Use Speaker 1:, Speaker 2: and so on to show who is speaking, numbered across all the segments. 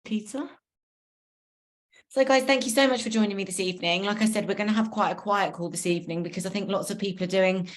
Speaker 1: Peter. So guys, thank you so much for joining me this evening. Like I said, we're going to have quite a quiet call this evening because I think lots of people are doing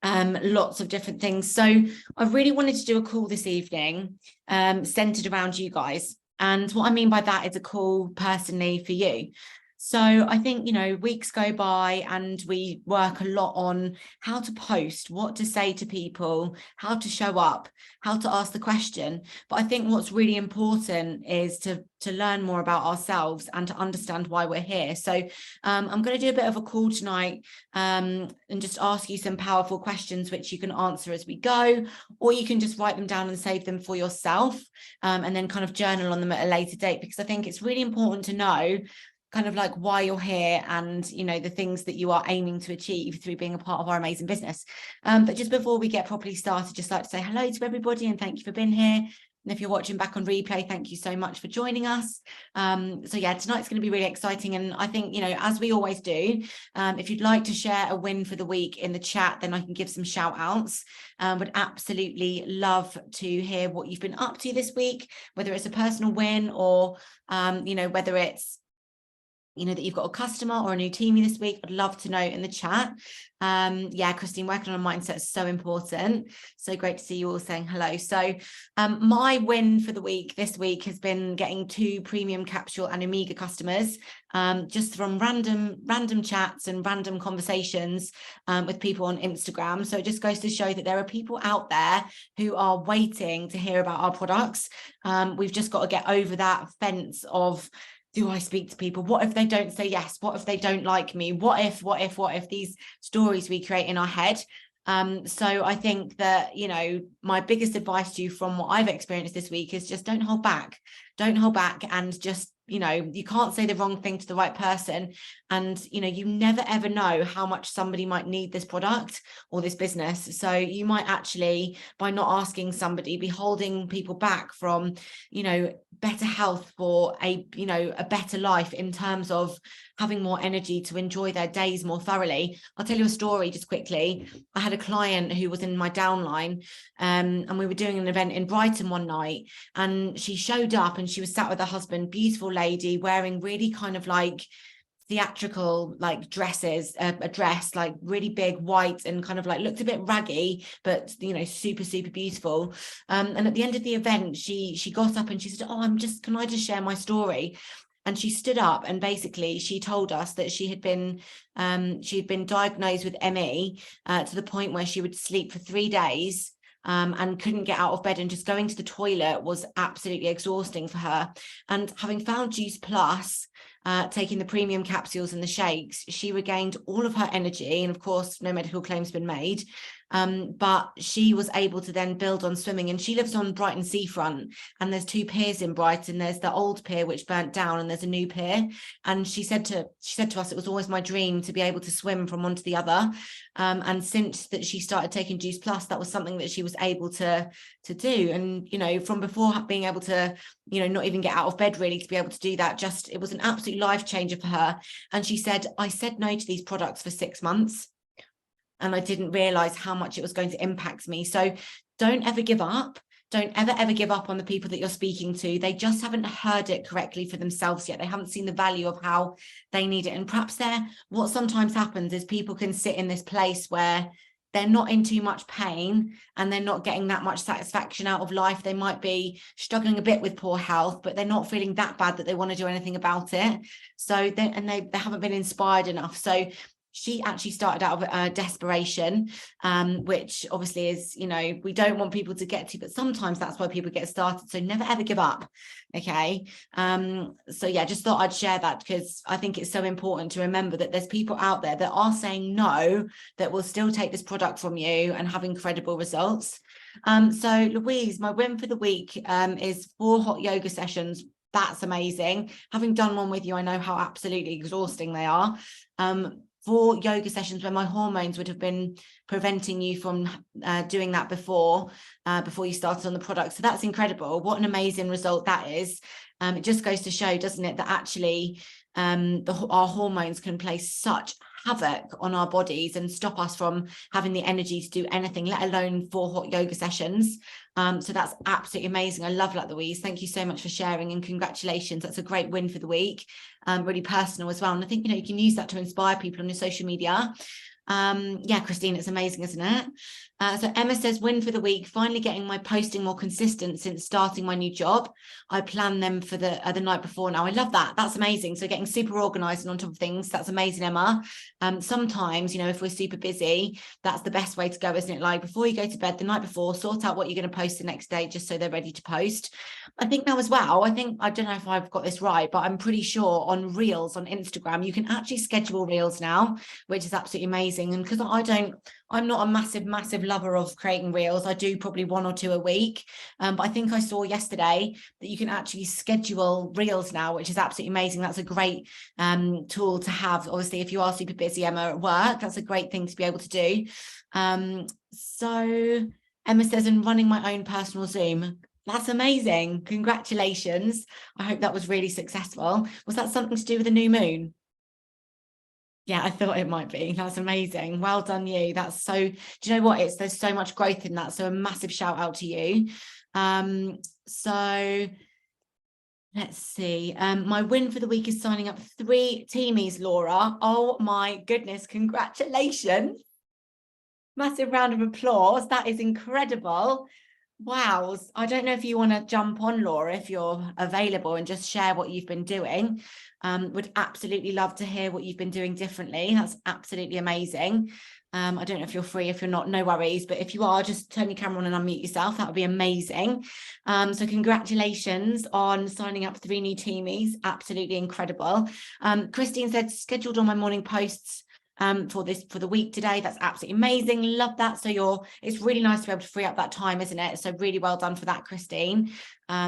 Speaker 1: lots of different things. So I really wanted to do a call this evening centered around you guys. And what I mean by that is a call personally for you. So I think, weeks go by and we work a lot on how to post, what to say to people, how to show up, how to ask the question. But I think what's really important is to learn more about ourselves and to understand why we're here. So I'm going to do a bit of a call tonight and just ask you some powerful questions which you can answer as we go, or you can just write them down and save them for yourself and then kind of journal on them at a later date, because I think it's really important to know kind of like why you're here and, the things that you are aiming to achieve through being a part of our amazing business. But just before we get properly started, just like to say hello to everybody and thank you for being here. And if you're watching back on replay, thank you so much for joining us. So yeah, tonight's going to be really exciting. And I think, as we always do, if you'd like to share a win for the week in the chat, then I can give some shout outs. Would absolutely love to hear what you've been up to this week, whether it's a personal win or, whether it's that you've got a customer or a new teamie this week. I'd love to know in the chat. Christine, working on a mindset is so important. So great to see you all saying hello. So my win for the week this week has been getting 2 premium capsule and Omega customers just from random chats and random conversations with people on Instagram. So it just goes to show that there are people out there who are waiting to hear about our products. We've just got to get over that fence of, do I speak to people? What if they don't say yes? What if they don't like me? What if these stories we create in our head? So I think that, my biggest advice to you from what I've experienced this week is just don't hold back. Don't hold back and just, you can't say the wrong thing to the right person. And, you never, ever know how much somebody might need this product or this business. So you might actually, by not asking somebody, be holding people back from, better health for a better life in terms of having more energy to enjoy their days more thoroughly. I'll tell you a story just quickly. I had a client who was in my downline and we were doing an event in Brighton one night, and she showed up and she was sat with her husband, beautiful lady, wearing really kind of like theatrical like dresses, a dress like really big white and kind of like looked a bit raggy, but super beautiful. And at the end of the event, she got up and she said, can I just share my story? And she stood up and basically she told us that she had been diagnosed with ME to the point where she would sleep for 3 days and couldn't get out of bed, and just going to the toilet was absolutely exhausting for her. And having found Juice Plus, taking the premium capsules and the shakes, she regained all of her energy, and of course no medical claims been made, but she was able to then build on swimming. And she lives on Brighton seafront, and there's 2 piers in Brighton. There's the old pier which burnt down and there's a new pier, and she said to us, it was always my dream to be able to swim from one to the other, and since that she started taking Juice Plus, that was something that she was able to do. And from before being able to not even get out of bed really to be able to do that, just it was an absolute life changer for her. And she said, I said no to these products for 6 months and I didn't realize how much it was going to impact me. So don't ever give up. Don't ever give up on the people that you're speaking to. They just haven't heard it correctly for themselves yet. They haven't seen the value of how they need it. And perhaps what sometimes happens is people can sit in this place where they're not in too much pain and they're not getting that much satisfaction out of life. They might be struggling a bit with poor health, but they're not feeling that bad that they want to do anything about it. So they haven't been inspired enough. So she actually started out of desperation, which obviously is, we don't want people to get to, but sometimes that's why people get started. So never, ever give up. Okay. So yeah, just thought I'd share that because I think it's so important to remember that there's people out there that are saying no, that will still take this product from you and have incredible results. So Louise, my win for the week is 4 hot yoga sessions. That's amazing. Having done one with you, I know how absolutely exhausting they are. 4 yoga sessions where my hormones would have been preventing you from doing that before you started on the product. So that's incredible. What an amazing result that is. It just goes to show, doesn't it, that actually our hormones can play such havoc on our bodies and stop us from having the energy to do anything, let alone 4 hot yoga sessions. So that's absolutely amazing. I love that, Louise. Thank you so much for sharing, and congratulations. That's a great win for the week. Really personal as well. And I think, you can use that to inspire people on your social media. Yeah, Christine, it's amazing, isn't it? So Emma says, win for the week, finally getting my posting more consistent since starting my new job. I plan them for the night before now. I love that. That's amazing. So getting super organized and on top of things, that's amazing, Emma. Sometimes, if we're super busy, that's the best way to go, isn't it? Like, before you go to bed the night before, sort out what you're going to post the next day, just so they're ready to post. I think now as well, I don't know if I've got this right, but I'm pretty sure on Reels on Instagram, you can actually schedule Reels now, which is absolutely amazing. And because I'm not a massive lover of creating Reels. I do probably 1 or 2 a week. But I think I saw yesterday that you can actually schedule Reels now, which is absolutely amazing. That's a great tool to have. Obviously, if you are super busy, Emma, at work, that's a great thing to be able to do. So Emma says, and running my own personal Zoom. That's amazing. Congratulations. I hope that was really successful. Was that something to do with the new moon? Yeah, I thought it might be. That's amazing. Well done, you. That's so, do you know what? There's so much growth in that. So a massive shout out to you. So let's see. My win for the week is signing up 3 teamies, Laura. Oh my goodness. Congratulations. Massive round of applause. That is incredible. Wow. I don't know if you want to jump on, Laura, if you're available, and just share what you've been doing. Would absolutely love to hear what you've been doing differently. That's absolutely amazing. I don't know if you're free. If you're not, no worries. But if you are, just turn your camera on and unmute yourself. That would be amazing. So congratulations on signing up 3 new teamies. Absolutely incredible. Christine said, scheduled on my morning posts for the week today. That's absolutely amazing. Love that. So it's really nice to be able to free up that time, isn't it? So really well done for that, Christine.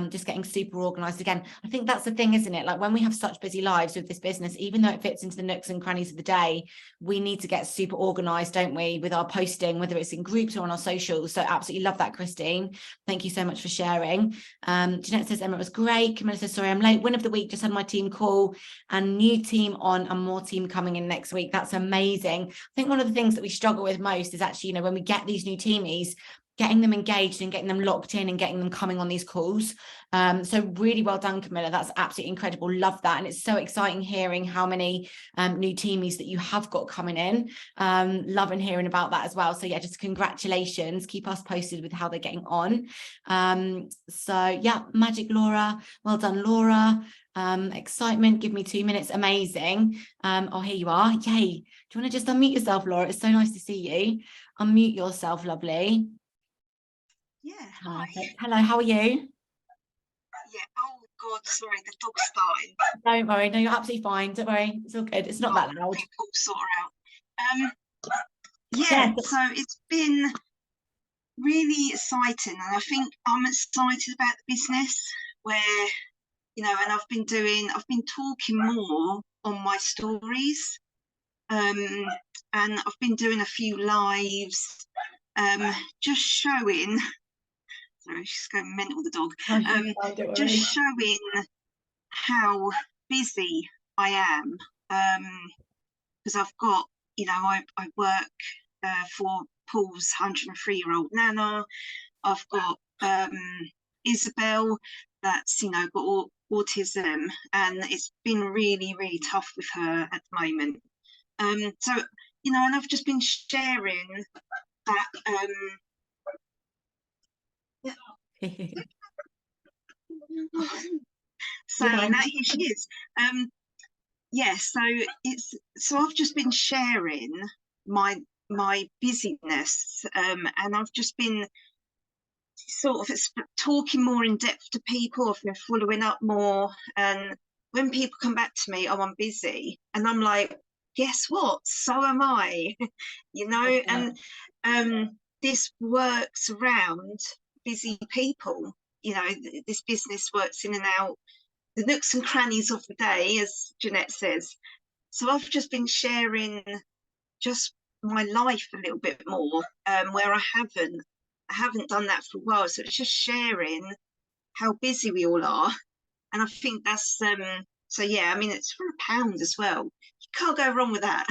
Speaker 1: Just getting super organized again. I think that's the thing, isn't it? Like, when we have such busy lives with this business, even though it fits into the nooks and crannies of the day, we need to get super organized, don't we, with our posting, whether it's in groups or on our socials. So absolutely love that, Christine. Thank you so much for sharing. Jeanette says, Emma, it was great. Camilla says, sorry, I'm late. Win of the week, just had my team call, and new team on and more team coming in next week. That's amazing. I think one of the things that we struggle with most is actually, when we get these new teamies, getting them engaged and getting them locked in and getting them coming on these calls. So really well done, Camilla. That's absolutely incredible. Love that. And it's so exciting hearing how many new teamies that you have got coming in. Loving hearing about that as well. So yeah, just congratulations. Keep us posted with how they're getting on. So yeah, magic, Laura. Well done, Laura. Excitement, give me 2 minutes. Amazing. Oh, here you are. Yay. Do you want to just unmute yourself, Laura? It's so nice to see you. Unmute yourself, lovely.
Speaker 2: Yeah.
Speaker 1: Perfect. Hi. Hello, how are you?
Speaker 2: Yeah. Oh God, sorry, the dog's starting.
Speaker 1: Don't worry, no, you're absolutely fine. Don't worry, it's all good. It's not that loud.
Speaker 2: People sort her out. Yeah. So it's been really exciting, and I think I'm excited about the business where, and I've been talking more on my stories, and I've been doing a few lives, just showing. Sorry, she's going mental, the dog. Just showing how busy I am, because I've got, I work for Paul's 103-year-old nana. I've got Isabel, that's got autism, and it's been really, really tough with her at the moment. So and I've just been sharing that. Saying that, here she is. So I've just been sharing my busyness, and I've just been sort of talking more in depth to people. I've been following up more, and when people come back to me, oh, I'm busy, and I'm like, guess what? So am I. And this works around busy people. This business works in and out the nooks and crannies of the day, as Jeanette says. So I've just been sharing just my life a little bit more, where I haven't done that for a while. So it's just sharing how busy we all are, and I think that's So yeah, I mean, it's for £1 as well. You can't go wrong with that.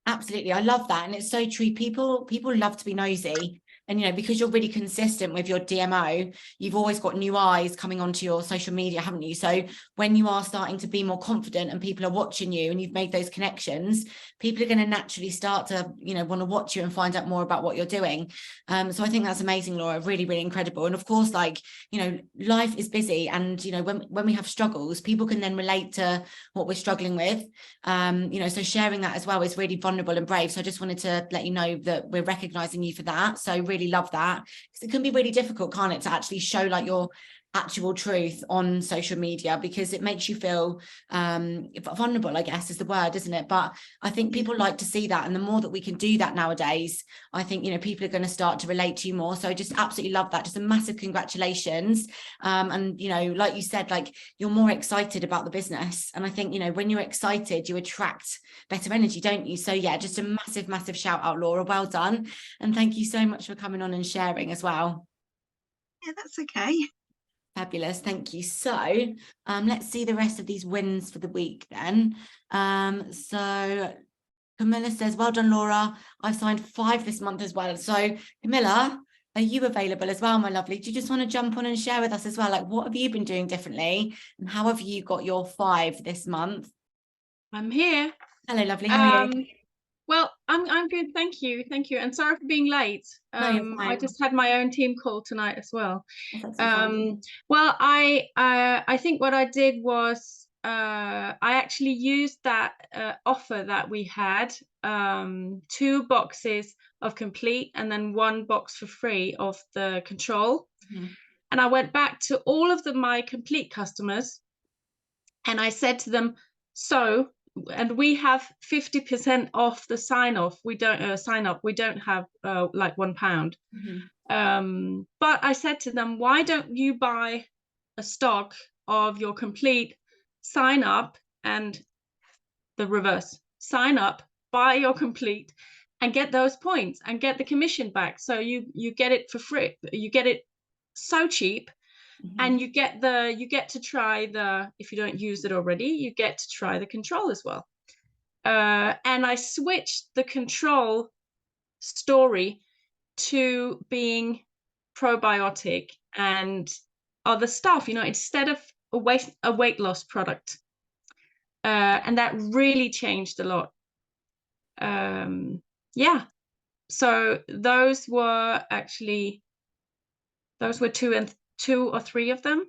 Speaker 1: Absolutely. I love that. And it's so true. People love to be nosy. And, you know, because you're really consistent with your DMO, you've always got new eyes coming onto your social media, haven't you? So when you are starting to be more confident and people are watching you and you've made those connections, people are going to naturally start to, you know, want to watch you and find out more about what you're doing. So I think that's amazing, Laura, really, really incredible. And of course, like, you know, life is busy. And, you know, when we have struggles, people can then relate to what we're struggling with. You know, so sharing that as well is really vulnerable and brave. So I just wanted to let you know that we're recognizing you for that. So really love that, because it can be really difficult, can't it, to actually show like your actual truth on social media, because it makes you feel vulnerable, I guess is the word, isn't it? But I think people like to see that, and the more that we can do that nowadays, I think, you know, people are going to start to relate to you more. So I just absolutely love that. Just a massive congratulations. And, you know, like you said, like, you're more excited about the business, and I think, you know, when you're excited, you attract better energy, don't you? So yeah, just a massive shout out, Laura. Well done, and thank you so much for coming on and sharing as well.
Speaker 2: Yeah, that's okay.
Speaker 1: Fabulous, thank you. So let's see the rest of these wins for the week then. So Camilla says, well done, Laura. I've signed 5 this month as well. So Camilla, are you available as well, my lovely? Do you just want to jump on and share with us as well? Like, what have you been doing differently, and how have you got your 5 this month?
Speaker 3: I'm here.
Speaker 1: Hello, lovely. How are you?
Speaker 3: Well, I'm good, thank you, and sorry for being late.
Speaker 1: No, you're fine.
Speaker 3: I just had my own team call tonight as well.
Speaker 1: That's absolutely fine.
Speaker 3: Well, I think what I did was I actually used that offer that we had, 2 boxes of complete and then 1 box for free of the control. And I went back to all of my complete customers and I said to them, so, and we have 50% off the sign up. We don't have like £1. But I said to them, why don't you buy a stock of your complete, sign up, and the reverse, sign up, buy your complete, and get those points and get the commission back. So you get it for free. You get it so cheap. And you get to try the, if you don't use it already, you get to try the control as well. And I switched the control story to being probiotic and other stuff, you know, instead of a weight loss product. And that really changed a lot. Yeah. So those were 2 or 3 of them,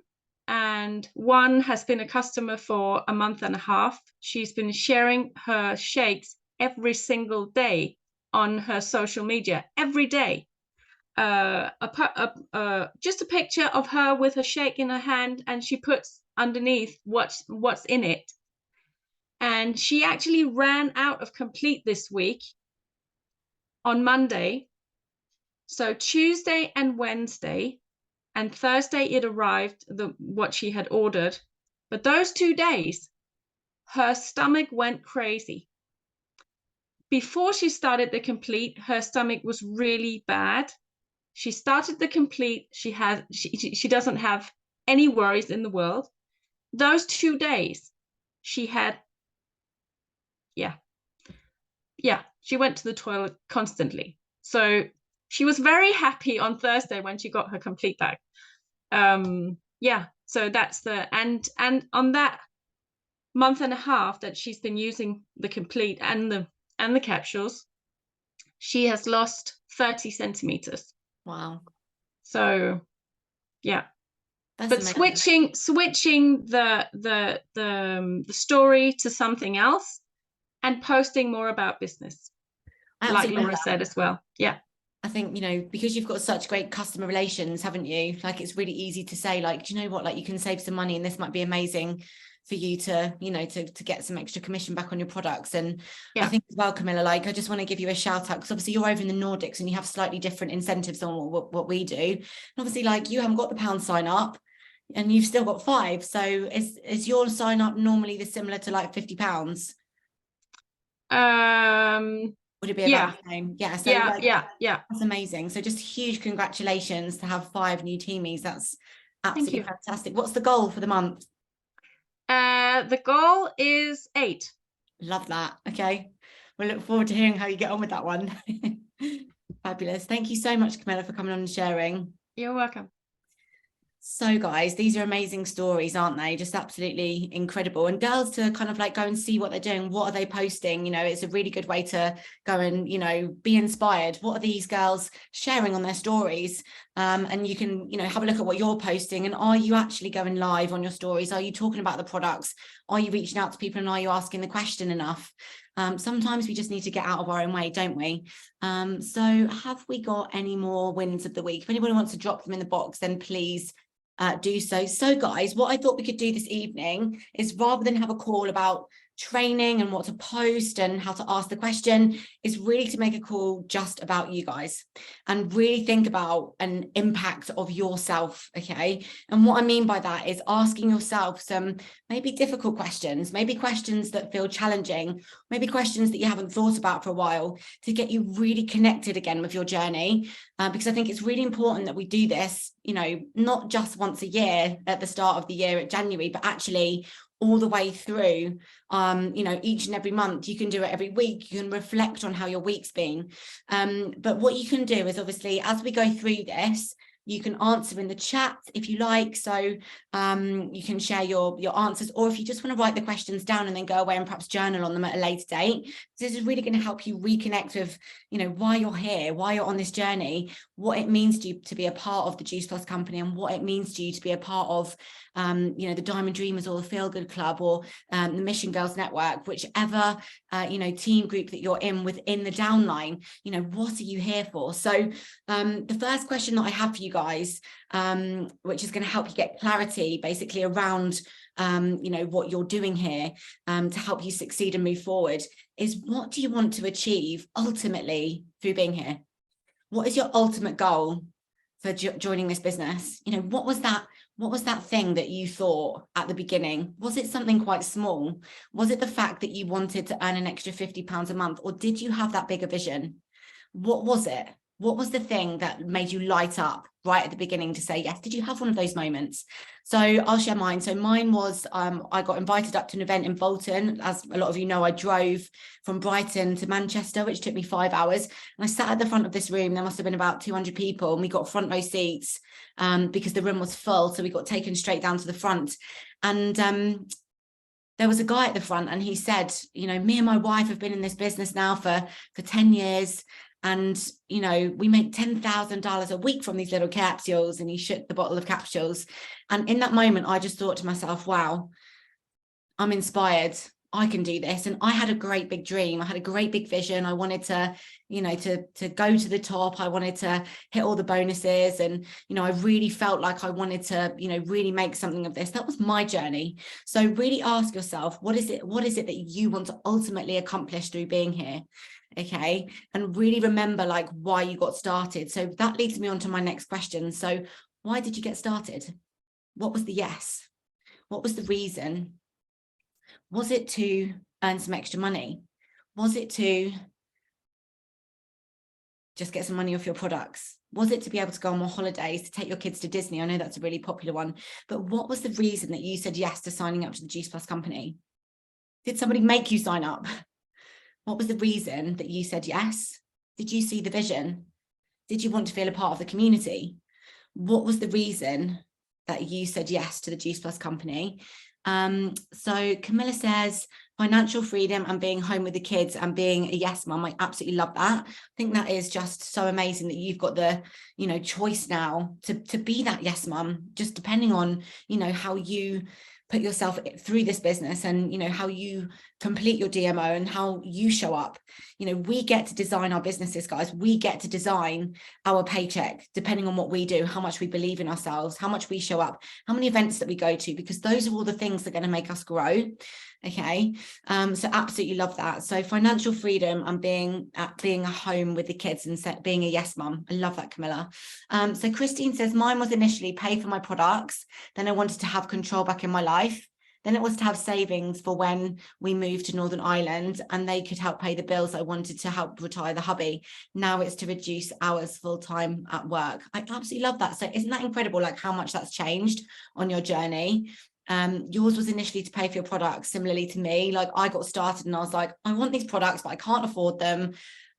Speaker 3: and one has been a customer for a month and a half. She's been sharing her shakes every single day on her social media, every day. Just a picture of her with a shake in her hand, and she puts underneath what's in it. And she actually ran out of complete this week on Monday. So Tuesday and Wednesday, and Thursday it arrived, what she had ordered. But those 2 days, her stomach went crazy. Before she started the complete, her stomach was really bad. She started the complete. She doesn't have any worries in the world. Those 2 days, she had, she went to the toilet constantly. So she was very happy on Thursday when she got her complete back. So that's and on that month and a half that she's been using the complete and the capsules, she has lost 30 centimeters.
Speaker 1: Wow.
Speaker 3: So yeah.
Speaker 1: That's
Speaker 3: but
Speaker 1: amazing.
Speaker 3: switching the story to something else and posting more about business, like Laura said as well. Yeah.
Speaker 1: I think, you know, because you've got such great customer relations, haven't you? Like, it's really easy to say, like, do you know what, like, you can save some money and this might be amazing for you to, you know, to get some extra commission back on your products. And I think as well, Camilla, like, I just want to give you a shout out, because obviously you're over in the Nordics and you have slightly different incentives on what we do. And obviously, like, you haven't got the pound sign up and you've still got 5. So is your sign up normally similar to like £50? Would it be about the same? Yeah. So that's amazing. So just huge congratulations to have 5 new teamies. That's absolutely fantastic. What's the goal for the month?
Speaker 3: The goal is 8.
Speaker 1: Love that. Okay. We'll look forward to hearing how you get on with that one. Fabulous. Thank you so much, Camilla, for coming on and sharing.
Speaker 3: You're welcome.
Speaker 1: So guys, these are amazing stories, aren't they? Just absolutely incredible. And girls to kind of like go and see what they're doing. What are they posting? You know, it's a really good way to go and, you know, be inspired. What are these girls sharing on their stories? And you can, you know, have a look at what you're posting. And are you actually going live on your stories? Are you talking about the products? Are you reaching out to people, and are you asking the question enough? Sometimes we just need to get out of our own way, don't we? So have we got any more wins of the week? If anybody wants to drop them in the box, then please do so. So guys, what I thought we could do this evening is, rather than have a call about training and what to post and how to ask the question, is really to make a call just about you guys and really think about an impact of yourself. Okay, and what I mean by that is asking yourself some maybe difficult questions, maybe questions that feel challenging, maybe questions that you haven't thought about for a while, to get you really connected again with your journey. Because I think it's really important that we do this, you know, not just once a year at the start of the year at January, but actually all the way through, you know, each and every month. You can do it every week. You can reflect on how your week's been. But what you can do is, obviously, as we go through this, you can answer in the chat if you like. So you can share your answers, or if you just want to write the questions down and then go away and perhaps journal on them at a later date. This is really going to help you reconnect with, you know, why you're here, why you're on this journey, what it means to you to be a part of the Juice Plus company, and what it means to you to be a part of, you know, the Diamond Dreamers or the Feel Good Club, or the Mission Girls Network, whichever, you know, team group that you're in within the downline. You know, what are you here for? So the first question that I have for you guys, which is going to help you get clarity basically around, you know, what you're doing here, to help you succeed and move forward, is, what do you want to achieve ultimately through being here? What is your ultimate goal for joining this business? You know, what was that thing that you thought at the beginning? Was it something quite small? Was it the fact that you wanted to earn an extra £50 a month? Or did you have that bigger vision? What was it? What was the thing that made you light up right at the beginning to say yes? Did you have one of those moments? So I'll share mine. So mine was, I got invited up to an event in Bolton. As a lot of you know, I drove from Brighton to Manchester, which took me 5 hours. And I sat at the front of this room. There must have been about 200 people, and we got front row seats because the room was full. So we got taken straight down to the front. And there was a guy at the front, and he said, you know, me and my wife have been in this business now for 10 years. And, you know, we make $10,000 a week from these little capsules. And he shook the bottle of capsules. And in that moment, I just thought to myself, wow, I'm inspired. I can do this. And I had a great big dream. I had a great big vision. I wanted to, you know, to go to the top. I wanted to hit all the bonuses. And, you know, I really felt like I wanted to, you know, really make something of this. That was my journey. So really ask yourself, what is it that you want to ultimately accomplish through being here? Okay, and really remember like why you got started. So that leads me on to my next question. So why did you get started? What was the yes? What was the reason? Was it to earn some extra money? Was it to just get some money off your products? Was it to be able to go on more holidays, to take your kids to Disney? I know that's a really popular one, but what was the reason that you said yes to signing up to the Juice Plus company? Did somebody make you sign up? What was the reason that you said yes? Did you see the vision? Did you want to feel a part of the community? What was the reason that you said yes to the Juice Plus company? So Camilla says, financial freedom and being home with the kids and being a yes mum. I absolutely love that. I think that is just so amazing that you've got the, you know, choice now to be that yes mum, just depending on, you know, how you put yourself through this business and, you know, how you complete your DMO and how you show up. You know, we get to design our businesses, guys. We get to design our paycheck depending on what we do, how much we believe in ourselves, how much we show up, how many events that we go to, because those are all the things that are going to make us grow. Okay, so absolutely love that. So financial freedom and being at home with the kids and being a yes mum. I love that, Camilla. So Christine says, mine was initially pay for my products. Then I wanted to have control back in my life. Then it was to have savings for when we moved to Northern Ireland and they could help pay the bills. I wanted to help retire the hubby. Now it's to reduce hours full time at work. I absolutely love that. So isn't that incredible? Like how much that's changed on your journey? Yours was initially to pay for your products, similarly to me. Like, I got started and I was like, I want these products, but I can't afford them.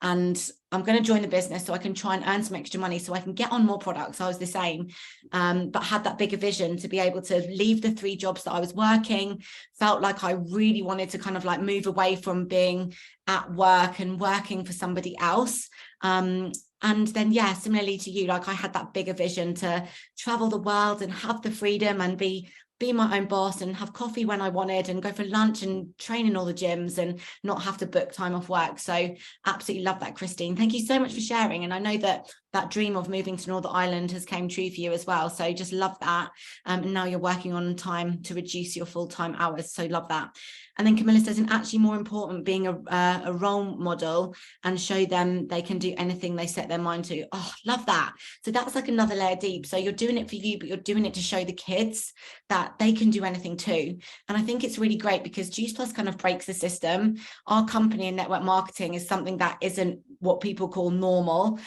Speaker 1: And I'm going to join the business so I can try and earn some extra money so I can get on more products. I was the same, but had that bigger vision to be able to leave the 3 jobs that I was working. Felt like I really wanted to kind of like move away from being at work and working for somebody else. And then, yeah, similarly to you, like I had that bigger vision to travel the world and have the freedom and be my own boss and have coffee when I wanted and go for lunch and train in all the gyms and not have to book time off work. So absolutely love that, Christine. Thank you so much for sharing. And I know that dream of moving to Northern Ireland has came true for you as well. So just love that. And now you're working on time to reduce your full-time hours. So love that. And then Camilla says, and actually more important, being a role model and show them they can do anything they set their mind to. Oh, love that. So that's like another layer deep. So you're doing it for you, but you're doing it to show the kids that they can do anything too. And I think it's really great because Juice Plus kind of breaks the system. Our company in network marketing is something that isn't what people call normal.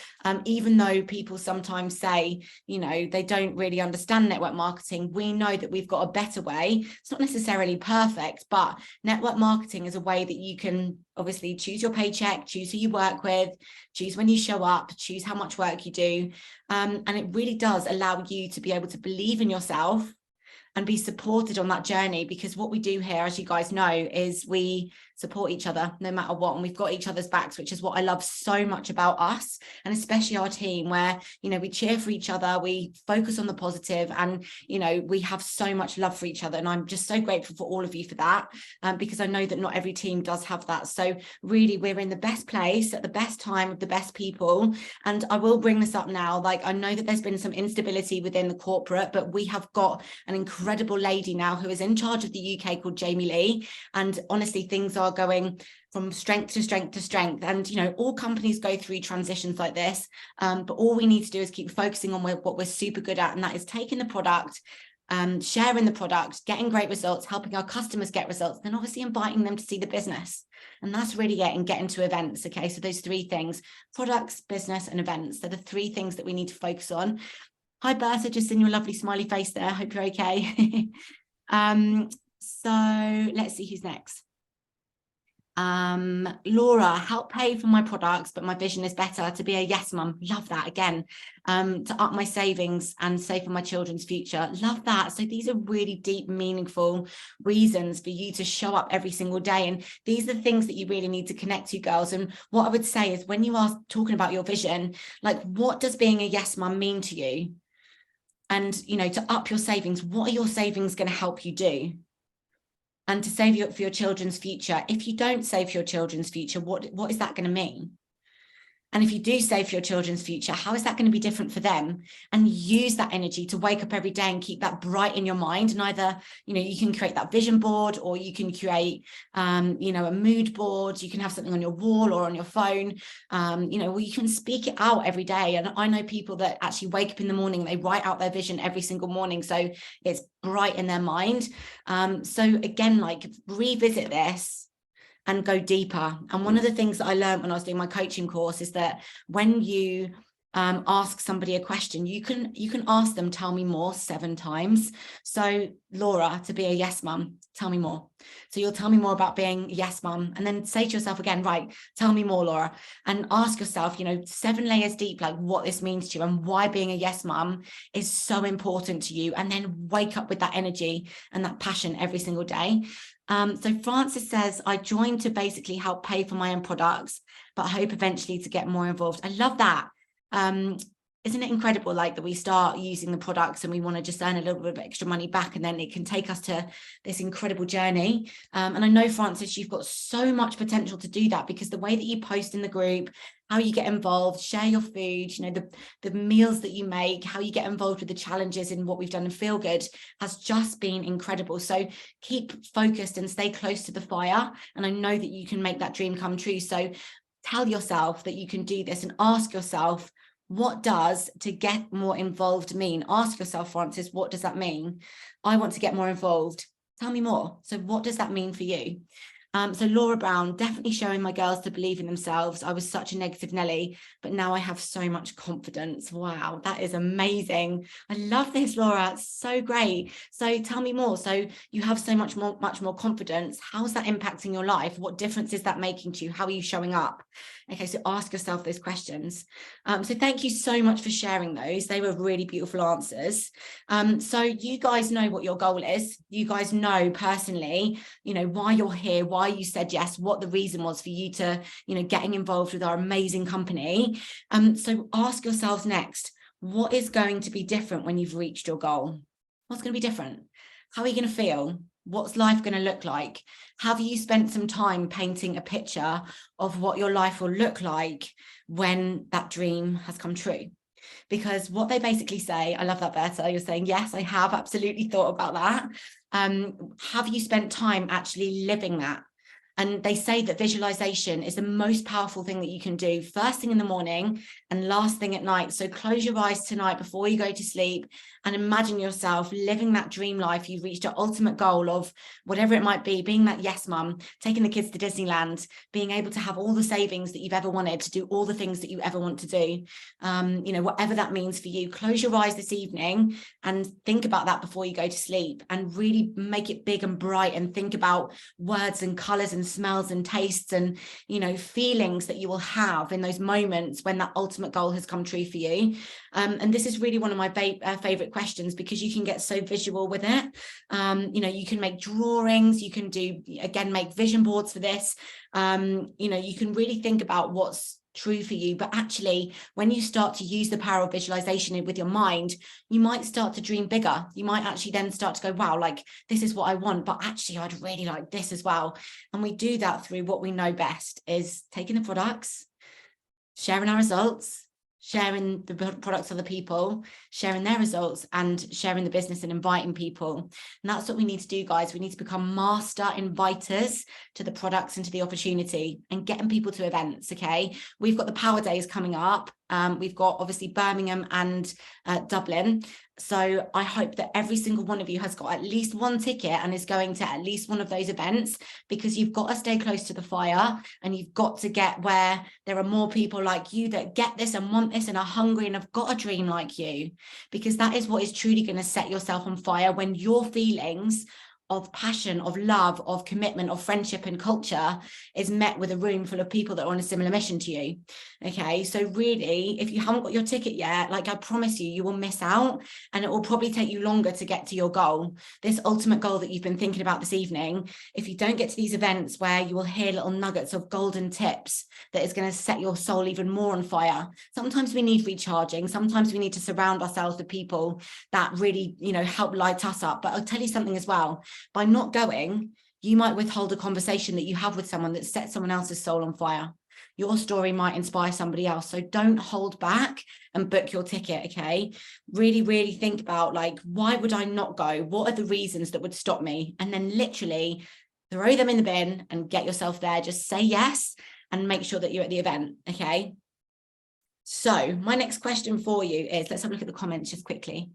Speaker 1: Even though people sometimes say, you know, they don't really understand network marketing, we know that we've got a better way. It's not necessarily perfect, but network marketing is a way that you can obviously choose your paycheck, choose who you work with, choose when you show up, choose how much work you do. And it really does allow you to be able to believe in yourself and be supported on that journey, because what we do here, as you guys know, is we support each other no matter what, and we've got each other's backs, which is what I love so much about us, and especially our team, where, you know, we cheer for each other, we focus on the positive, and, you know, we have so much love for each other. And I'm just so grateful for all of you for that, because I know that not every team does have that. So really, we're in the best place at the best time with the best people. And I will bring this up now, like, I know that there's been some instability within the corporate, but we have got an incredible lady now who is in charge of the UK called Millie, and honestly, things are going from strength to strength to strength. And, you know, all companies go through transitions like this, but all we need to do is keep focusing on what we're super good at, and that is taking the product, sharing the product, getting great results, helping our customers get results, then obviously inviting them to see the business. And that's really it, and get into events. Okay, so those 3 things: products, business, and events. They're the 3 things that we need to focus on. Hi Bertha, just in your lovely smiley face there. Hope you're okay. So let's see who's next. Laura, help pay for my products, but my vision is better to be a yes mum. Love that. Again, to up my savings and save for my children's future. Love that. So these are really deep, meaningful reasons for you to show up every single day. And these are the things that you really need to connect to, girls. And what I would say is, when you are talking about your vision, like, what does being a yes mum mean to you? And, you know, to up your savings, what are your savings going to help you do? And to save for your children's future. If you don't save for your children's future, what is that going to mean? And if you do save for your children's future, how is that going to be different for them? And use that energy to wake up every day and keep that bright in your mind. And either, you know, you can create that vision board, or you can create, you know, a mood board. You can have something on your wall or on your phone, you know, or you can speak it out every day. And I know people that actually wake up in the morning and they write out their vision every single morning, so it's bright in their mind. So again, like, revisit this and go deeper. And one of the things that I learned when I was doing my coaching course is that when you ask somebody a question, you can ask them, tell me more, 7 times. So Laura, to be a yes mum, tell me more. So you'll tell me more about being a yes mum, and then say to yourself again, right, tell me more, Laura, and ask yourself, you know, 7 layers deep, like, what this means to you and why being a yes mum is so important to you. And then wake up with that energy and that passion every single day. So Francis says, I joined to basically help pay for my own products, but hope eventually to get more involved. I love that. Isn't it incredible, like, that we start using the products and we want to just earn a little bit of extra money back, and then it can take us to this incredible journey. And I know, Francis, you've got so much potential to do that, because the way that you post in the group, how you get involved, share your food, you know, the meals that you make, how you get involved with the challenges in what we've done in Feel Good has just been incredible. So keep focused and stay close to the fire. And I know that you can make that dream come true. So tell yourself that you can do this, and ask yourself, what does to get more involved mean? Ask yourself, Francis, what does that mean? I want to get more involved. Tell me more. So what does that mean for you? So Laura Brown, definitely showing my girls to believe in themselves. I was such a negative Nelly, but now I have so much confidence. Wow, that is amazing. I love this, Laura. It's so great. So tell me more. So you have so much more confidence. How's that impacting your life? What difference is that making to you? How are you showing up? Okay, so ask yourself those questions. So thank you so much for sharing those. They were really beautiful answers. So you guys know what your goal is. You guys know personally, you know, why you're here, why you said yes, what the reason was for you to, you know, getting involved with our amazing company. So ask yourselves next, what is going to be different when you've reached your goal? What's going to be different? How are you going to feel? What's life going to look like? Have you spent some time painting a picture of what your life will look like when that dream has come true? Because what they basically say, I love that, Berta, you're saying, yes, I have absolutely thought about that. Have you spent time actually living that? And they say that visualization is the most powerful thing that you can do first thing in the morning and last thing at night. So close your eyes tonight before you go to sleep and imagine yourself living that dream life. You've reached your ultimate goal of whatever it might be, being that yes mum, taking the kids to Disneyland, being able to have all the savings that you've ever wanted to do all the things that you ever want to do. You know, whatever that means for you, close your eyes this evening and think about that before you go to sleep and really make it big and bright and think about words and colors and smells and tastes and, you know, feelings that you will have in those moments when that ultimate goal has come true for you. And this is really one of my favorite questions because you can get so visual with it. You know, you can make drawings, you can do, again, make vision boards for this. You know, you can really think about what's true for you, but actually when you start to use the power of visualization with your mind, you might start to dream bigger. You might actually then start to go, wow, like this is what I want, but actually I'd really like this as well. And we do that through what we know best is taking the products, sharing our results, sharing the products of the people, sharing their results and sharing the business and inviting people. And that's what we need to do, guys. We need to become master inviters to the products and to the opportunity and getting people to events. Okay. We've got the Power Days coming up. We've got obviously Birmingham and Dublin. So I hope that every single one of you has got at least one ticket and is going to at least one of those events, because you've got to stay close to the fire and you've got to get where there are more people like you that get this and want this and are hungry and have got a dream like you, because that is what is truly going to set yourself on fire when your feelings of passion, of love, of commitment, of friendship and culture is met with a room full of people that are on a similar mission to you. Okay, so really, if you haven't got your ticket yet, like I promise you, you will miss out and it will probably take you longer to get to your goal, this ultimate goal that you've been thinking about this evening. If you don't get to these events where you will hear little nuggets of golden tips that is going to set your soul even more on fire. Sometimes we need recharging. Sometimes we need to surround ourselves with people that really, you know, help light us up. But I'll tell you something as well. By not going, you might withhold a conversation that you have with someone that sets someone else's soul on fire. Your story might inspire somebody else. So don't hold back and book your ticket, okay? Really, really think about, like, why would I not go? What are the reasons that would stop me? And then literally throw them in the bin and get yourself there. Just say yes and make sure that you're at the event, okay? So my next question for you is, let's have a look at the comments just quickly.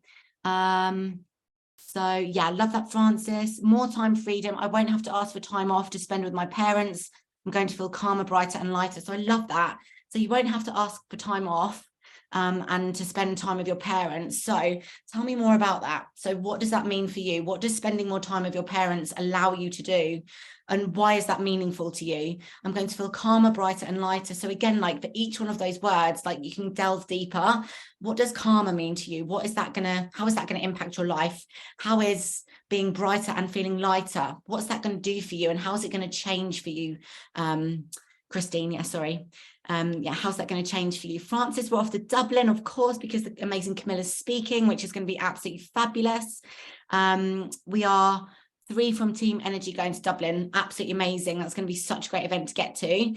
Speaker 1: So yeah, I love that, Francis. More time freedom. I won't have to ask for time off to spend with my parents. I'm going to feel calmer, brighter and lighter. So I love that. So you won't have to ask for time off and to spend time with your parents. So tell me more about that. So what does that mean for you? What does spending more time with your parents allow you to do? And why is that meaningful to you? I'm going to feel calmer, brighter and lighter. So again, like for each one of those words, like you can delve deeper. What does calmer mean to you? How is that going to impact your life? How is being brighter and feeling lighter, what's that going to do for you? And how is it going to change for you? Christine, yeah, sorry. Yeah, how's that going to change for you? Francis, we're off to Dublin, of course, because the amazing Camilla's speaking, which is going to be absolutely fabulous. We are 3 from Team Energy going to Dublin. Absolutely amazing. That's going to be such a great event to get to.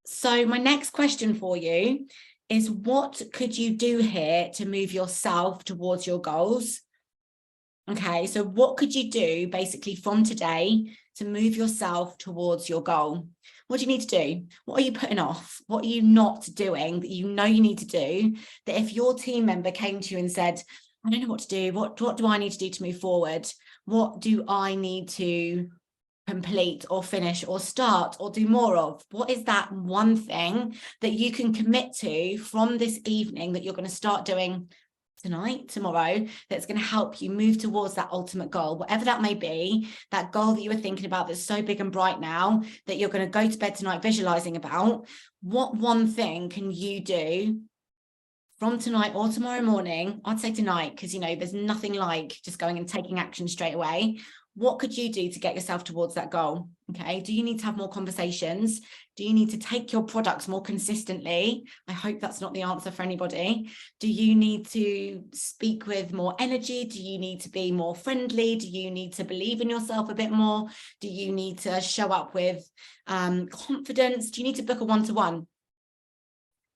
Speaker 1: So my next question for you is, what could you do here to move yourself towards your goals? Okay, so what could you do basically from today to move yourself towards your goal? What do you need to do? What are you putting off? What are you not doing that you know you need to do, that if your team member came to you and said, I don't know what to do, what do I need to do to move forward? What do I need to complete or finish or start or do more of? What is that one thing that you can commit to from this evening that you're going to start doing tonight, tomorrow, that's going to help you move towards that ultimate goal, whatever that may be, that goal that you were thinking about that's so big and bright now that you're going to go to bed tonight visualizing about? What one thing can you do from tonight or tomorrow morning? I'd say tonight, because, you know, there's nothing like just going and taking action straight away. What could you do to get yourself towards that goal? Okay. Do you need to have more conversations? Do you need to take your products more consistently? I hope that's not the answer for anybody. Do you need to speak with more energy? Do you need to be more friendly? Do you need to believe in yourself a bit more? Do you need to show up with confidence? Do you need to book a one-to-one?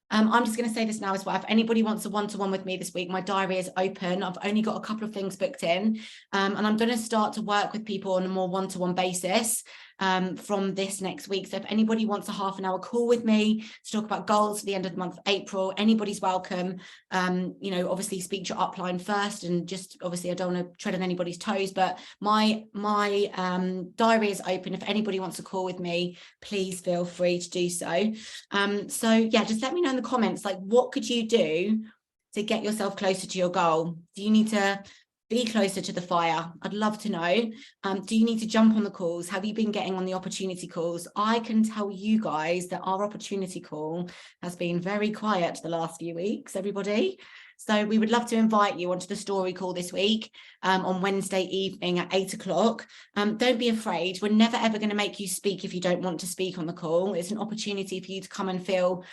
Speaker 1: I'm just going to say this now as well. If anybody wants a one-to-one with me this week, my diary is open. I've only got a couple of things booked in, and I'm going to start to work with people on a more one-to-one basis from this next week. So if anybody wants a half-an-hour call with me to talk about goals for the end of the month of April, anybody's welcome. You know, obviously speak to your upline first, and just obviously I don't want to tread on anybody's toes, but my diary is open. If anybody wants to call with me, please feel free to do so. So yeah, just let me know in the comments, like, what could you do to get yourself closer to your goal? Do you need to be closer to the fire? I'd love to know. Do you need to jump on the calls? Have you been getting on the opportunity calls? I can tell you guys that our opportunity call has been very quiet the last few weeks, everybody. So we would love to invite you onto the story call this week on Wednesday evening at 8 o'clock. Don't be afraid. We're never ever going to make you speak if you don't want to speak on the call. It's an opportunity for you to come and feel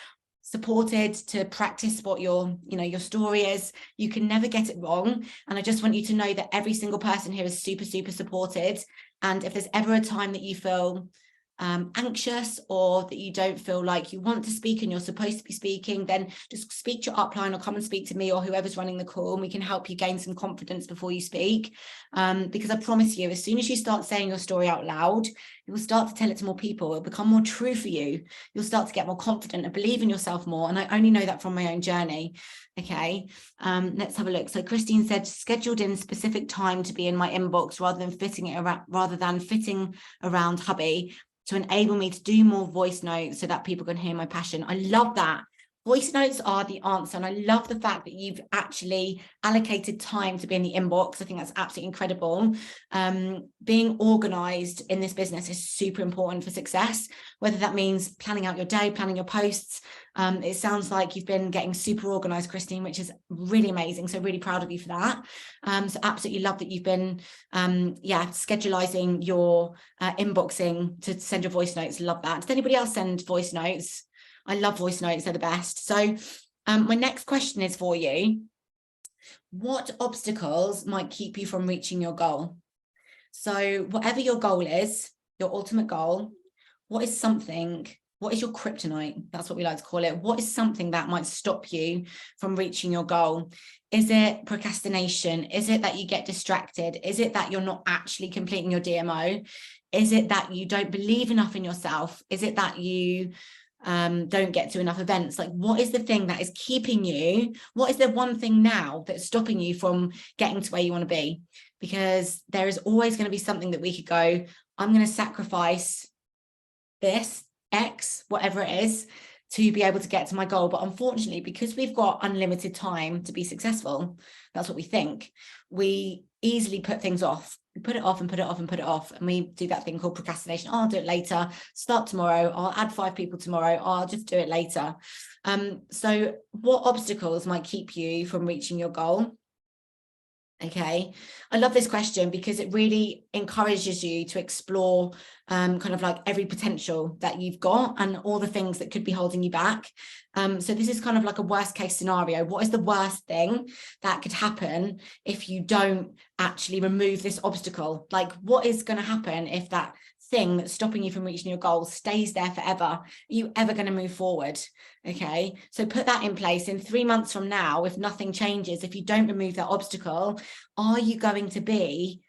Speaker 1: supported, to practice what your story is. You can never get it wrong. And I just want you to know that every single person here is super, super supported. And if there's ever a time that you feel anxious, or that you don't feel like you want to speak and you're supposed to be speaking, then just speak to your upline or come and speak to me or whoever's running the call, and we can help you gain some confidence before you speak. Because I promise you, as soon as you start saying your story out loud, you will start to tell it to more people. It'll become more true for you. You'll start to get more confident and believe in yourself more. And I only know that from my own journey. Okay, let's have a look. So Christine said, scheduled in specific time to be in my inbox rather than fitting around hubby, to enable me to do more voice notes so that people can hear my passion. I love that. Voice notes are the answer. And I love the fact that you've actually allocated time to be in the inbox. I think that's absolutely incredible. Being organized in this business is super important for success, whether that means planning out your day, planning your posts. It sounds like you've been getting super organized, Christine, which is really amazing. So really proud of you for that. So absolutely love that you've been, schedulizing your inboxing to send your voice notes. Love that. Does anybody else send voice notes? I love voice notes. They're the best. So my next question is for you. What obstacles might keep you from reaching your goal? So whatever your goal is, your ultimate goal, what is your kryptonite? That's what we like to call it. What is something that might stop you from reaching your goal? Is it procrastination? Is it that you get distracted? Is it that you're not actually completing your DMO? Is it that you don't believe enough in yourself? Is it that you don't get to enough events? Like, what is the thing that is keeping you? What is the one thing now that's stopping you from getting to where you want to be? Because there is always going to be something that we could go, I'm going to sacrifice this X, whatever it is, to be able to get to my goal. But unfortunately, because we've got unlimited time to be successful, that's what we think, we easily put things off. We put it off and put it off and put it off. And we do that thing called procrastination. Oh, I'll do it later. Start tomorrow. I'll add 5 people tomorrow. I'll just do it later. So what obstacles might keep you from reaching your goal? Okay, I love this question because it really encourages you to explore kind of like every potential that you've got and all the things that could be holding you back. So this is kind of like a worst case scenario. What is the worst thing that could happen if you don't actually remove this obstacle? Like, what is going to happen if that thing that's stopping you from reaching your goal stays there forever? Are you ever going to move forward? Okay, so put that in place. In 3 months from now, if nothing changes, if you don't remove that obstacle, are you going to be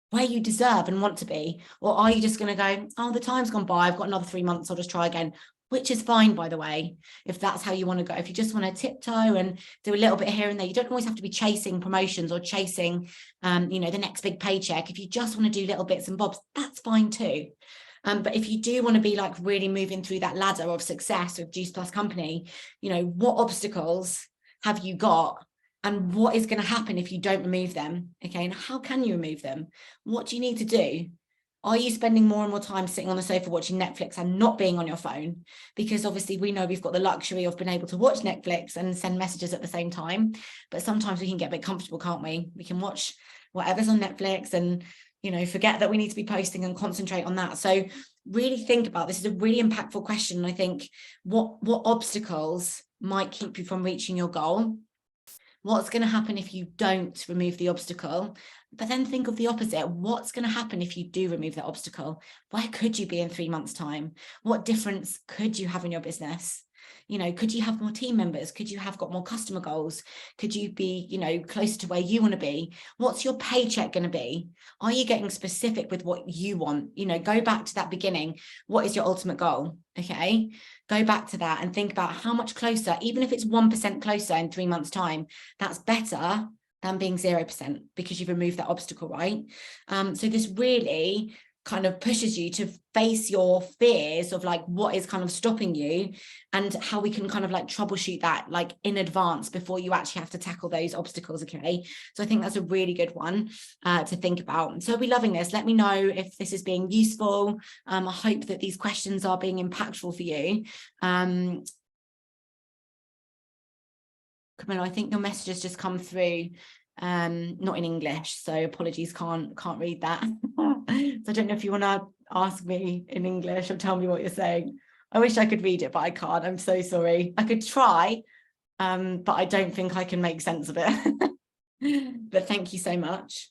Speaker 1: where you deserve and want to be? Or are you just going to go, oh, the time's gone by, I've got another 3 months, I'll just try again? which is fine, by the way, if that's how you want to go. If you just want to tiptoe and do a little bit here and there, you don't always have to be chasing promotions or chasing, you know, the next big paycheck. If you just want to do little bits and bobs, that's fine too. But if you do want to be like really moving through that ladder of success with Juice Plus Company, you know, what obstacles have you got? And what is going to happen if you don't remove them? Okay, and how can you remove them? What do you need to do? Are you spending more and more time sitting on the sofa watching Netflix and not being on your phone? Because obviously we know we've got the luxury of being able to watch Netflix and send messages at the same time. But sometimes we can get a bit comfortable, can't we? We can watch whatever's on Netflix and, you know, forget that we need to be posting and concentrate on that. So really think about this. Is a really impactful question. And I think what obstacles might keep you from reaching your goal? What's going to happen if you don't remove the obstacle? But then think of the opposite. What's going to happen if you do remove that obstacle? Where could you be in 3 months' time? What difference could you have in your business? You know, could you have more team members? Could you have got more customer goals? Could you be, you know, closer to where you want to be? What's your paycheck going to be? Are you getting specific with what you want? You know, go back to that beginning. What is your ultimate goal? Okay, go back to that and think about how much closer, even if it's 1% closer in 3 months' time, that's better than being 0% because you've removed that obstacle, right? So this really kind of pushes you to face your fears of like what is kind of stopping you and how we can kind of like troubleshoot that like in advance before you actually have to tackle those obstacles. Okay, so I think that's a really good one to think about. So I'll be loving this. Let me know if this is being useful. I hope that these questions are being impactful for you. Camilla, I think your message has just come through, not in English, so apologies, can't read that. So I don't know if you want to ask me in English or tell me what you're saying. I wish I could read it, but I can't. I'm so sorry. I could try, but I don't think I can make sense of it. But thank you so much.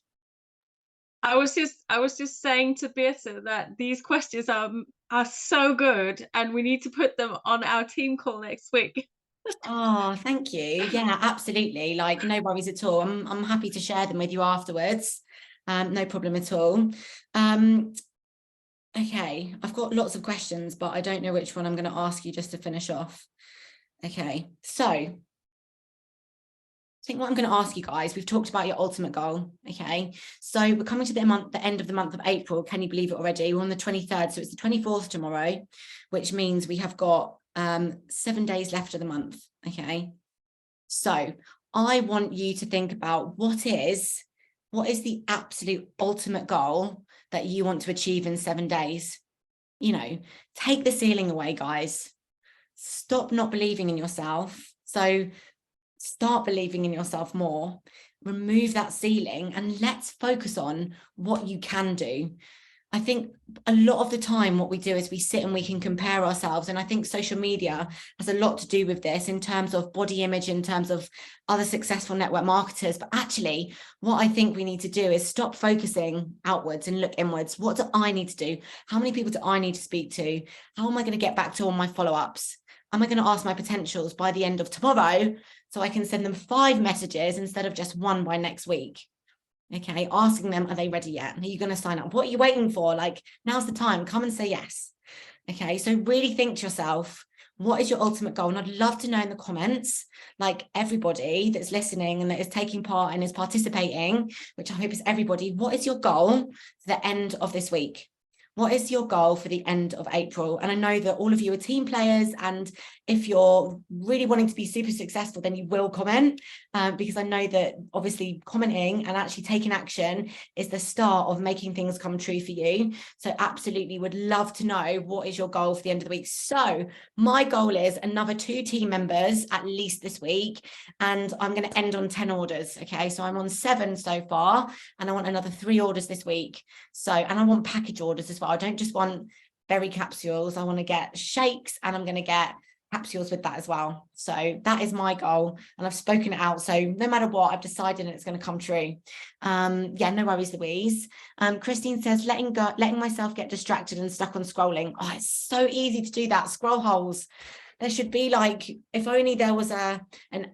Speaker 3: I was just saying to Beata that these questions are so good, and we need to put them on our team call next week.
Speaker 1: Oh, thank you. Yeah, absolutely. Like, no worries at all. I'm happy to share them with you afterwards. No problem at all. Okay, I've got lots of questions, but I don't know which one I'm going to ask you just to finish off. Okay, so I think what I'm going to ask you guys, we've talked about your ultimate goal. Okay, so we're coming to the end of the month of April. Can you believe it already? We're on the 23rd, so it's the 24th tomorrow, which means we have got 7 days left of the month. Okay, so I want you to think about what is the absolute ultimate goal that you want to achieve in 7 days. You know, take the ceiling away, guys. Stop not believing in yourself. So start believing in yourself more. Remove that ceiling and let's focus on what you can do. I think a lot of the time what we do is we sit and we can compare ourselves. And I think social media has a lot to do with this in terms of body image, in terms of other successful network marketers. But actually, what I think we need to do is stop focusing outwards and look inwards. What do I need to do? How many people do I need to speak to? How am I going to get back to all my follow-ups? Am I going to ask my potentials by the end of tomorrow so I can send them 5 messages instead of just 1 by next week? Okay, asking them, are they ready yet? Are you going to sign up? What are you waiting for? Like, now's the time. Come and say yes. Okay, so really think to yourself, what is your ultimate goal? And I'd love to know in the comments, like everybody that's listening and that is taking part and is participating, which I hope is everybody, what is your goal for the end of this week? What is your goal for the end of April? And I know that all of you are team players, and if you're really wanting to be super successful, then you will comment, because I know that obviously commenting and actually taking action is the start of making things come true for you. So absolutely would love to know what is your goal for the end of the week. So my goal is another 2 team members at least this week, and I'm going to end on 10 orders. Okay, so I'm on 7 so far, and I want another 3 orders this week. So, and I want package orders as well. I don't just want berry capsules. I want to get shakes, and I'm going to get capsules with that as well. So that is my goal, and I've spoken it out. So no matter what, I've decided it's going to come true. Yeah, no worries, Louise. Christine says, letting myself get distracted and stuck on scrolling. Oh, it's so easy to do that. Scroll holes. there should be like, if only there was an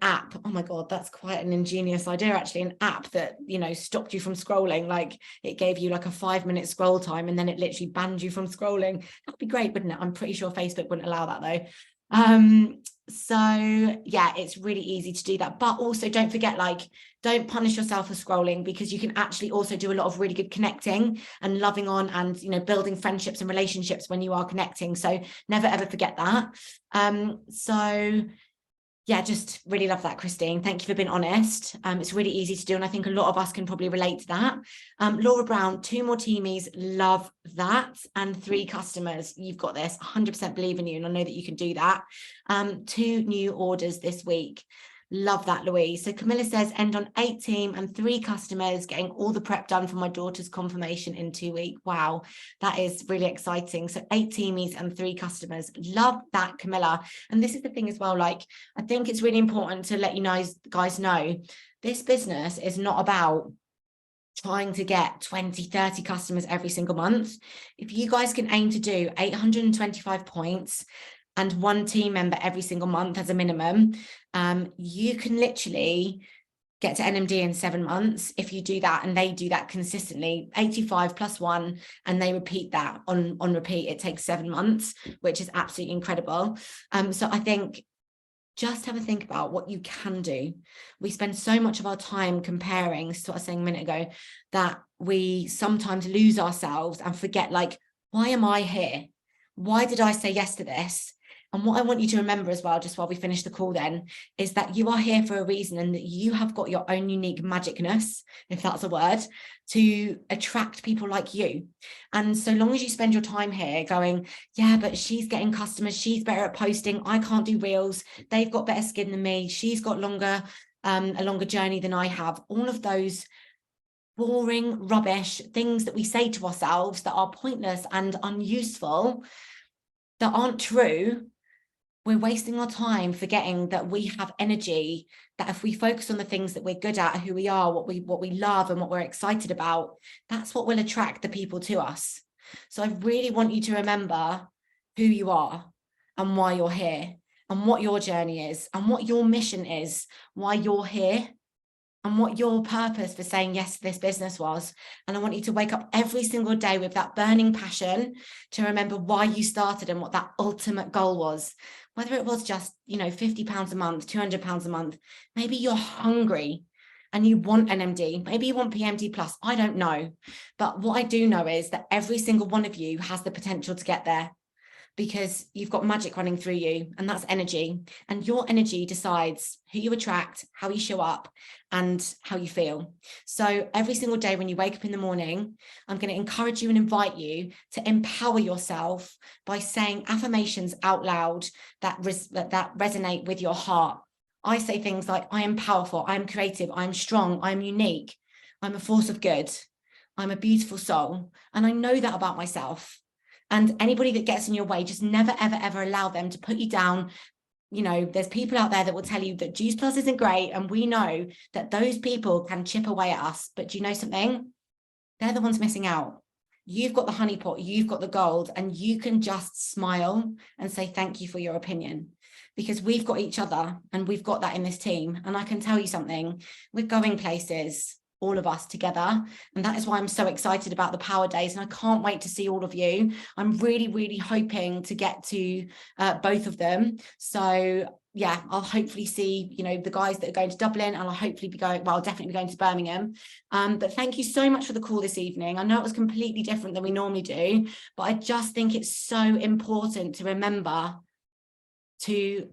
Speaker 1: app. Oh my God, that's quite an ingenious idea, actually. An app that, you know, stopped you from scrolling. Like it gave you like a 5-minute scroll time and then it literally banned you from scrolling. That'd be great, wouldn't it? I'm pretty sure Facebook wouldn't allow that though. So yeah, it's really easy to do that. But also don't forget, like, don't punish yourself for scrolling, because you can actually also do a lot of really good connecting and loving on and, you know, building friendships and relationships when you are connecting. So never ever forget that. So yeah, just really love that, Christine. Thank you for being honest. It's really easy to do, and I think a lot of us can probably relate to that. Laura Brown, 2 more teamies, love that, and 3 customers. You've got this. 100% believe in you, and I know that you can do that. 2 new orders this week. Love that, Louise. So Camilla says, end on 8 team and 3 customers, getting all the prep done for my daughter's confirmation in 2 weeks. Wow, that is really exciting. So 8 teamies and 3 customers. Love that, Camilla. And this is the thing as well, like, I think it's really important to let you guys know, this business is not about trying to get 20, 30 customers every single month. If you guys can aim to do 825 points and 1 team member every single month as a minimum, you can literally get to NMD in 7 months if you do that, and they do that consistently. 85 plus 1, and they repeat that on repeat. It takes 7 months, which is absolutely incredible. So I think just have a think about what you can do. We spend so much of our time comparing, this is what I was saying a minute ago, that we sometimes lose ourselves and forget, like, why am I here? Why did I say yes to this? And what I want you to remember as well, just while we finish the call then, is that you are here for a reason, and that you have got your own unique magicness, if that's a word, to attract people like you. And so long as you spend your time here going, yeah, but she's getting customers, she's better at posting, I can't do reels, they've got better skin than me, she's got a longer journey than I have, all of those boring rubbish things that we say to ourselves that are pointless and unuseful, that aren't true, we're wasting our time forgetting that we have energy, that if we focus on the things that we're good at, who we are, what we love and what we're excited about, that's what will attract the people to us. So I really want you to remember who you are and why you're here, and what your journey is, and what your mission is, why you're here, and what your purpose for saying yes to this business was. And I want you to wake up every single day with that burning passion to remember why you started and what that ultimate goal was. Whether it was just, you know, £50 a month, £200 a month, maybe you're hungry and you want NMD, maybe you want PMD plus, I don't know. But what I do know is that every single one of you has the potential to get there, because you've got magic running through you, and that's energy. And your energy decides who you attract, how you show up, and how you feel. So every single day when you wake up in the morning, I'm going to encourage you and invite you to empower yourself by saying affirmations out loud that resonate with your heart. I say things like, I am powerful, I am creative, I am strong, I am unique, I'm a force of good, I'm a beautiful soul. And I know that about myself. And anybody that gets in your way, just never, ever, ever allow them to put you down. You know, there's people out there that will tell you that Juice Plus isn't great. And we know that those people can chip away at us. But do you know something? They're the ones missing out. You've got the honeypot, you've got the gold, and you can just smile and say thank you for your opinion, because we've got each other and we've got that in this team. And I can tell you something, we're going places, all of us together. And that is why I'm so excited about the Power Days. And I can't wait to see all of you. I'm really, really hoping to get to both of them. So yeah, I'll hopefully see, you know, the guys that are going to Dublin, and I'll hopefully be going, well, I'll definitely be going to Birmingham. But thank you so much for the call this evening. I know it was completely different than we normally do, but I just think it's so important to remember to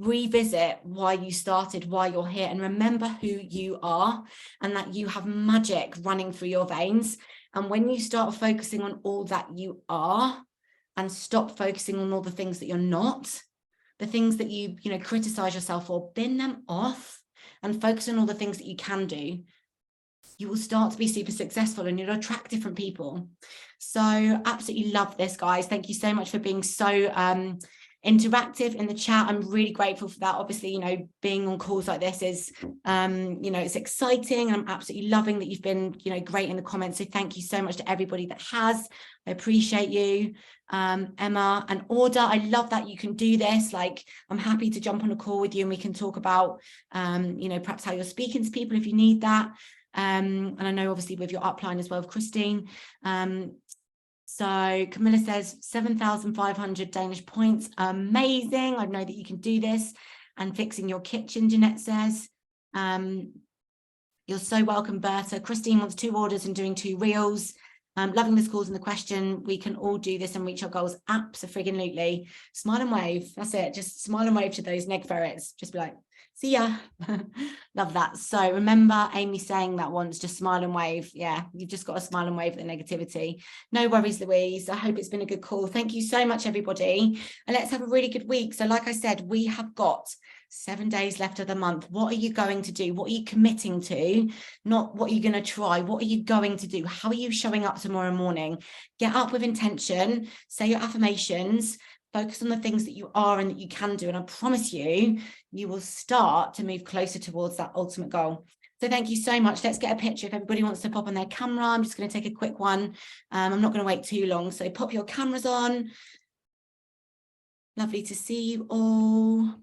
Speaker 1: revisit why you started, why you're here, and remember who you are, and that you have magic running through your veins. And when you start focusing on all that you are and stop focusing on all the things that you're not, the things that you criticize yourself for, bin them off and focus on all the things that you can do, you will start to be super successful, and you'll attract different people. So absolutely love this, guys. Thank you so much for being so interactive in the chat. I'm really grateful for that. Obviously, you know, being on calls like this is, you know, it's exciting, and I'm absolutely loving that you've been, you know, great in the comments. So thank you so much to everybody that has. I appreciate you. Emma and Order, I love that you can do this. Like, I'm happy to jump on a call with you and we can talk about, you know, perhaps how you're speaking to people if you need that. And I know obviously with your upline as well, Christine. So Camilla says 7,500 Danish points. Amazing. I know that you can do this. And fixing your kitchen, Jeanette says. You're so welcome, Berta. Christine wants 2 orders and doing 2 reels. Loving the calls and the question. We can all do this and reach our goals. Absolutely. Smile and wave. That's it. Just smile and wave to those neg ferrets. Just be like, see ya. Love that. So remember Amy saying that once, just smile and wave. Yeah, you've just got to smile and wave at the negativity. No worries, Louise. I hope it's been a good call. Thank you so much, everybody. And let's have a really good week. So like I said, we have got 7 days left of the month. What are you going to do? What are you committing to? Not what are you going to try? What are you going to do? How are you showing up tomorrow morning? Get up with intention, say your affirmations, focus on the things that you are and that you can do. And I promise you, you will start to move closer towards that ultimate goal. So thank you so much. Let's get a picture. If everybody wants to pop on their camera, I'm just going to take a quick one. I'm not going to wait too long. So pop your cameras on. Lovely to see you all.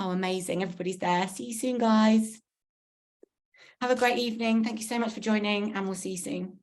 Speaker 1: Oh, amazing. Everybody's there. See you soon, guys. Have a great evening. Thank you so much for joining, and we'll see you soon.